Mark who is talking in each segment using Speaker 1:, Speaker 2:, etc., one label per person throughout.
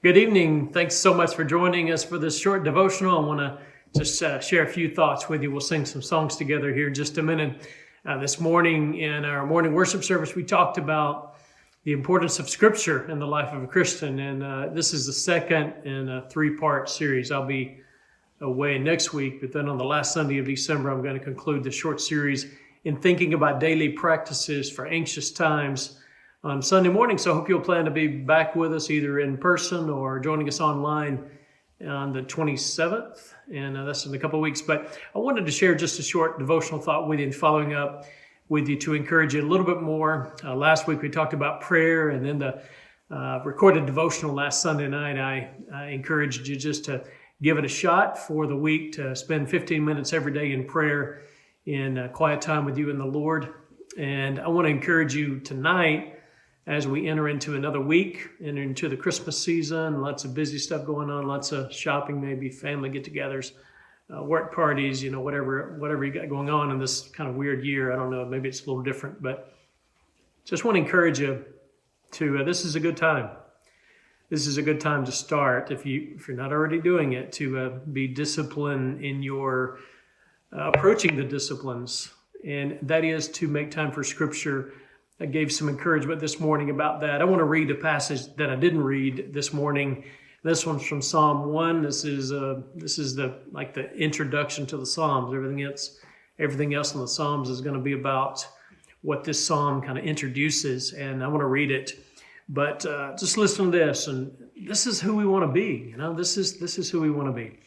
Speaker 1: Good evening. Thanks so much for joining us for this short devotional. I want to just share a few thoughts with you. We'll sing some songs together here in just a minute. This morning in our morning worship service, we talked about the importance of Scripture in the life of a Christian. And this is the second in a three-part series. I'll be away next week, but then on the last Sunday of December, I'm going to conclude the short series in thinking about daily practices for anxious times on Sunday morning. So I hope you'll plan to be back with us either in person or joining us online on the 27th. And that's in a couple of weeks. But I wanted to share just a short devotional thought with you and following up with you to encourage you a little bit more. Last week we talked about prayer, and then the recorded devotional last Sunday night, I encouraged you just to give it a shot for the week to spend 15 minutes every day in prayer in quiet time with you and the Lord. And I want to encourage you tonight as we enter into another week, enter into the Christmas season, lots of busy stuff going on, lots of shopping, maybe family get-togethers, work parties, whatever you got going on in this kind of weird year. I don't know, maybe it's a little different, but just want to encourage you to, this is a good time. This is a good time to start, if you're not already doing it, to be disciplined in your approaching the disciplines, and that is to make time for Scripture. I gave some encouragement this morning about that. I want to read a passage that I didn't read this morning. This one's from Psalm 1. This is the introduction to the Psalms. Everything else in the Psalms is going to be about what this psalm kind of introduces, and I want to read it. But just listen to this, and this is who we want to be. This is who we want to be.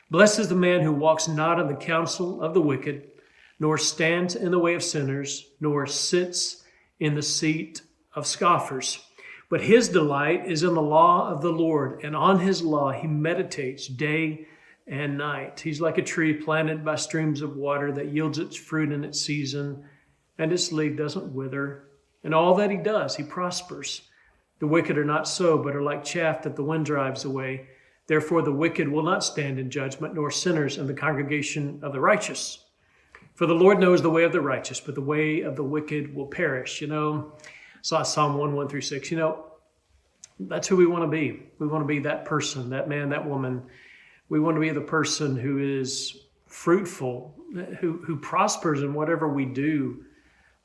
Speaker 1: Blessed is the man who walks not in the counsel of the wicked, nor stands in the way of sinners, nor sits in the seat of scoffers. But his delight is in the law of the Lord, and on his law he meditates day and night. He's like a tree planted by streams of water that yields its fruit in its season, and its leaf doesn't wither. And all that he does, he prospers. The wicked are not so, but are like chaff that the wind drives away. Therefore the wicked will not stand in judgment, nor sinners in the congregation of the righteous. For the Lord knows the way of the righteous, but the way of the wicked will perish. So Psalm 1:1-6. That's who we want to be. We want to be that person, that man, that woman. We want to be the person who is fruitful, who prospers in whatever we do.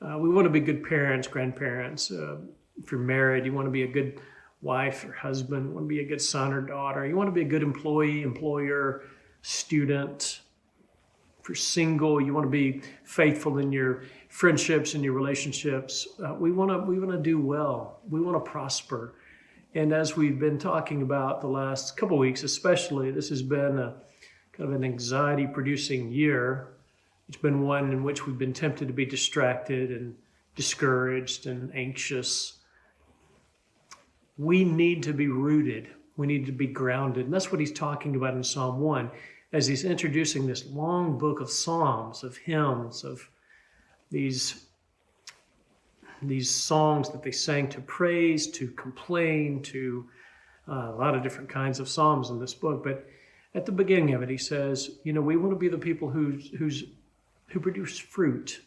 Speaker 1: We want to be good parents, grandparents. If you're married, you want to be a good wife or husband. You want to be a good son or daughter. You want to be a good employee, employer, student. If you're single, you want to be faithful in your friendships and your relationships. We want to do well. We want to prosper. And as we've been talking about the last couple of weeks, especially, this has been a kind of an anxiety-producing year. It's been one in which we've been tempted to be distracted and discouraged and anxious. We need to be rooted. We need to be grounded. And that's what he's talking about in Psalm 1. As he's introducing this long book of psalms, of hymns, of these songs that they sang to praise, to complain, to a lot of different kinds of psalms in this book. But at the beginning of it, he says, we want to be the people who produce fruit.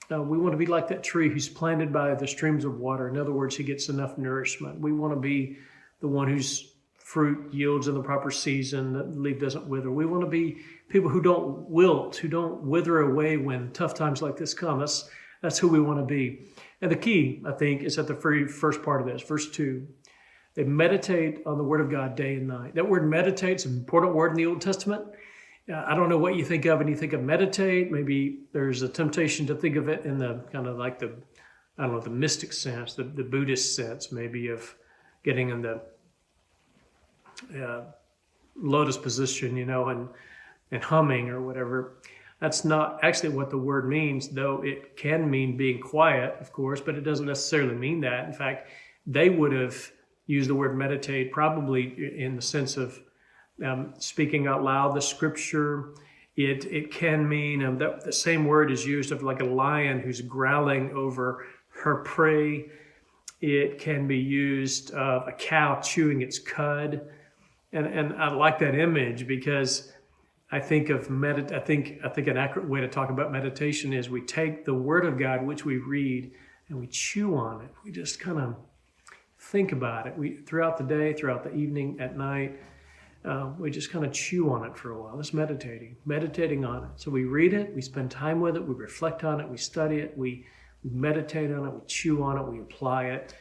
Speaker 1: We want to be like that tree who's planted by the streams of water. In other words, he gets enough nourishment. We want to be the one whose fruit yields in the proper season, the leaf doesn't wither. We want to be people who don't wilt, who don't wither away when tough times like this come. That's who we want to be. And the key, I think, is at the very first part of this, verse 2. They meditate on the word of God day and night. That word meditate is an important word in the Old Testament. I don't know what you think of when you think of meditate. Maybe there's a temptation to think of it in the kind of like the mystic sense, the Buddhist sense, maybe of getting in the lotus position, and humming or whatever. That's not actually what the word means, though it can mean being quiet, of course, but it doesn't necessarily mean that. In fact, they would have used the word meditate probably in the sense of speaking out loud the Scripture. It can mean the same word is used of like a lion who's growling over her prey. It can be used of a cow chewing its cud. And I like that image because I think of I think an accurate way to talk about meditation is we take the Word of God, which we read, and we chew on it. We just kind of think about it. Throughout the day, throughout the evening, at night, we just kind of chew on it for a while. It's meditating on it. So we read it, we spend time with it, we reflect on it, we study it, we meditate on it, we chew on it, we apply it.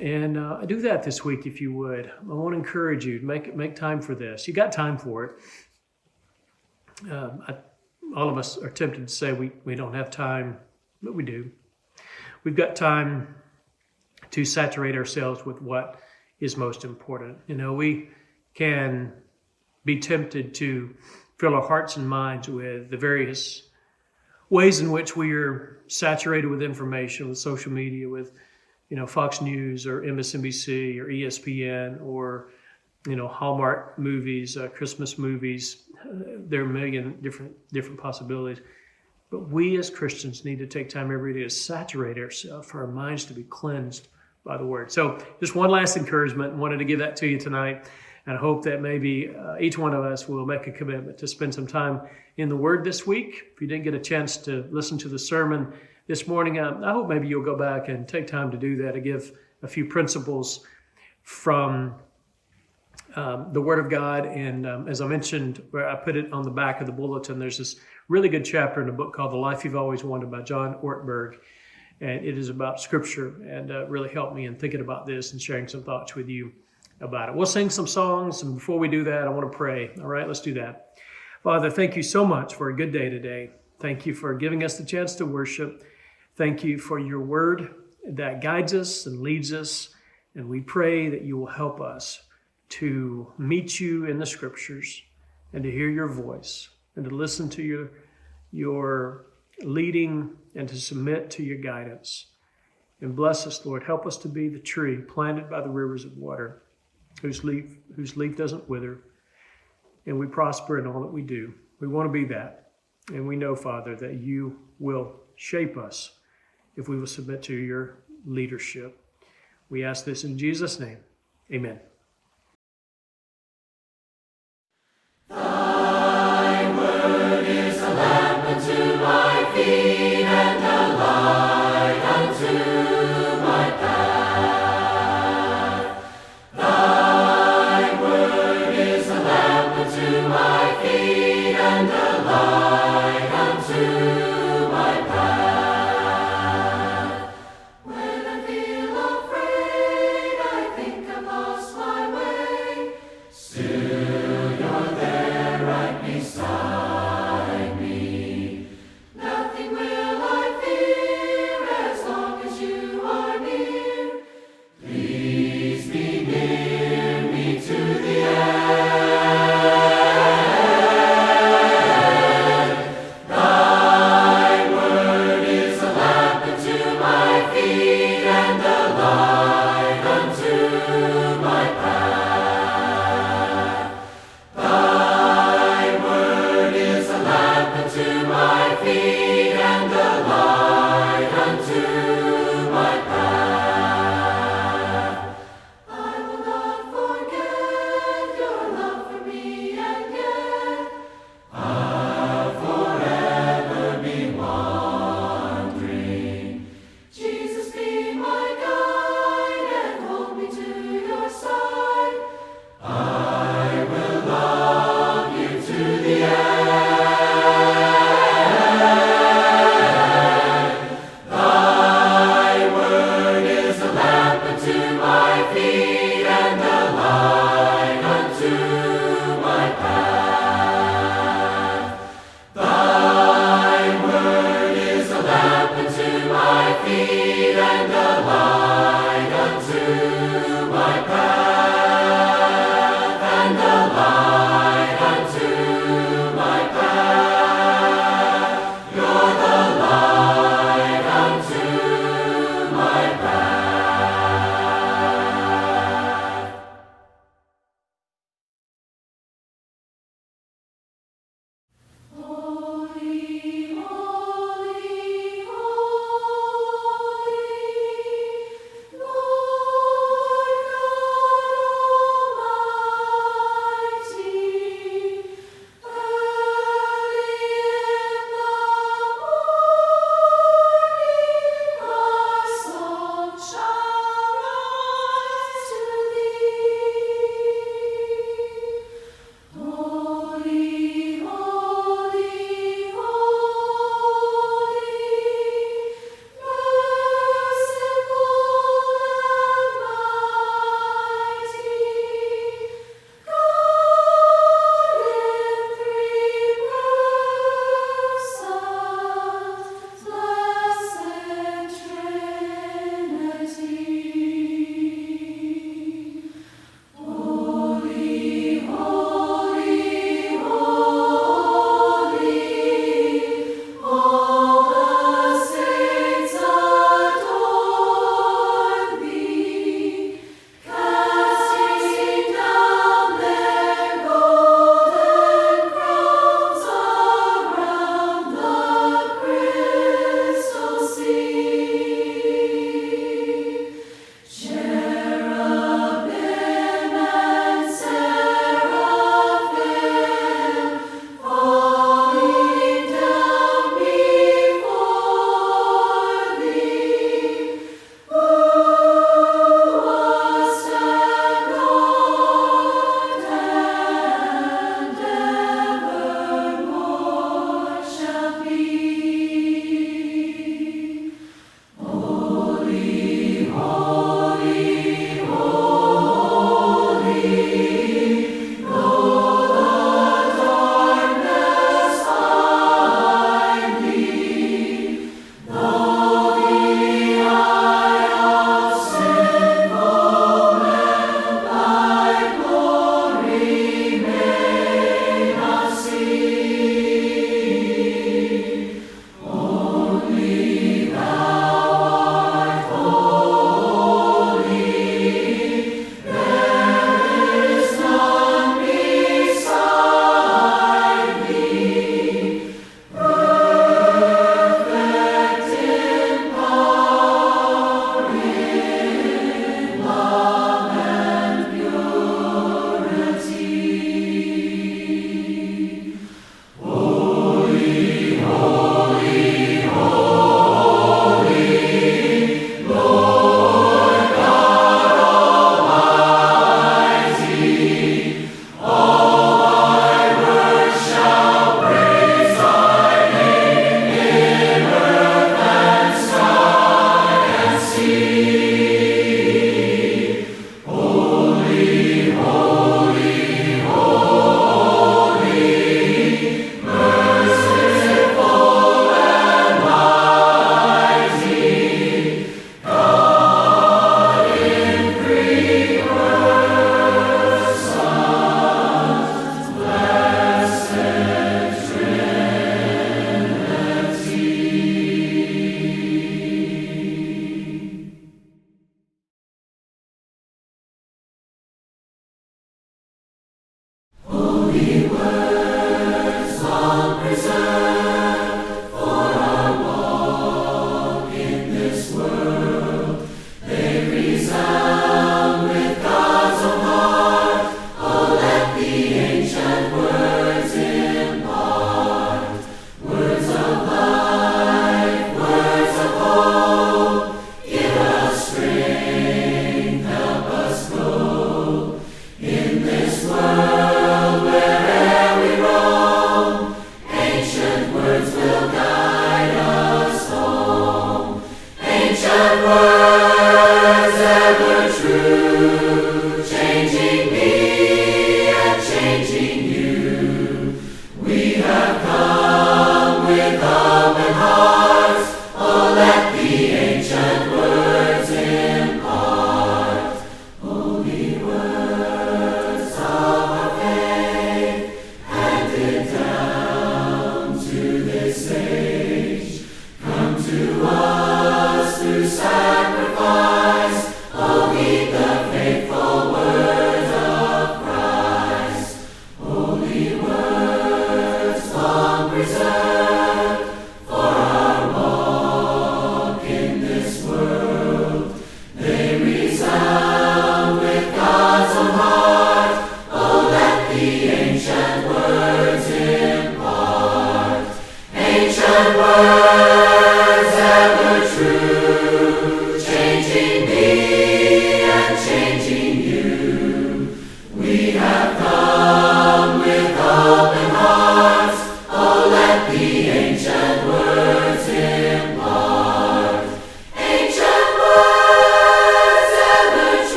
Speaker 1: And do that this week if you would. I want to encourage you to make time for this. You got time for it. All of us are tempted to say we don't have time, but we do. We've got time to saturate ourselves with what is most important. We can be tempted to fill our hearts and minds with the various ways in which we are saturated with information, with social media, with Fox News or MSNBC or ESPN or Hallmark movies, Christmas movies. There are a million different possibilities. But we as Christians need to take time every day to saturate ourselves, for our minds to be cleansed by the Word. So just one last encouragement. Wanted to give that to you tonight. And I hope that maybe each one of us will make a commitment to spend some time in the Word this week. If you didn't get a chance to listen to the sermon this morning, I hope maybe you'll go back and take time to do that, to give a few principles from the Word of God. And as I mentioned, where I put it on the back of the bulletin, there's this really good chapter in a book called The Life You've Always Wanted by John Ortberg. And it is about Scripture, and really helped me in thinking about this and sharing some thoughts with you about it. We'll sing some songs, and before we do that, I want to pray. All right, let's do that. Father, thank you so much for a good day today. Thank you for giving us the chance to worship. Thank you for your word that guides us and leads us. And we pray that you will help us to meet you in the Scriptures and to hear your voice and to listen to your leading and to submit to your guidance. And bless us, Lord. Help us to be the tree planted by the rivers of water, whose leaf doesn't wither, and we prosper in all that we do. We want to be that. And we know, Father, that you will shape us if we will submit to your leadership. We ask this in Jesus' name. Amen.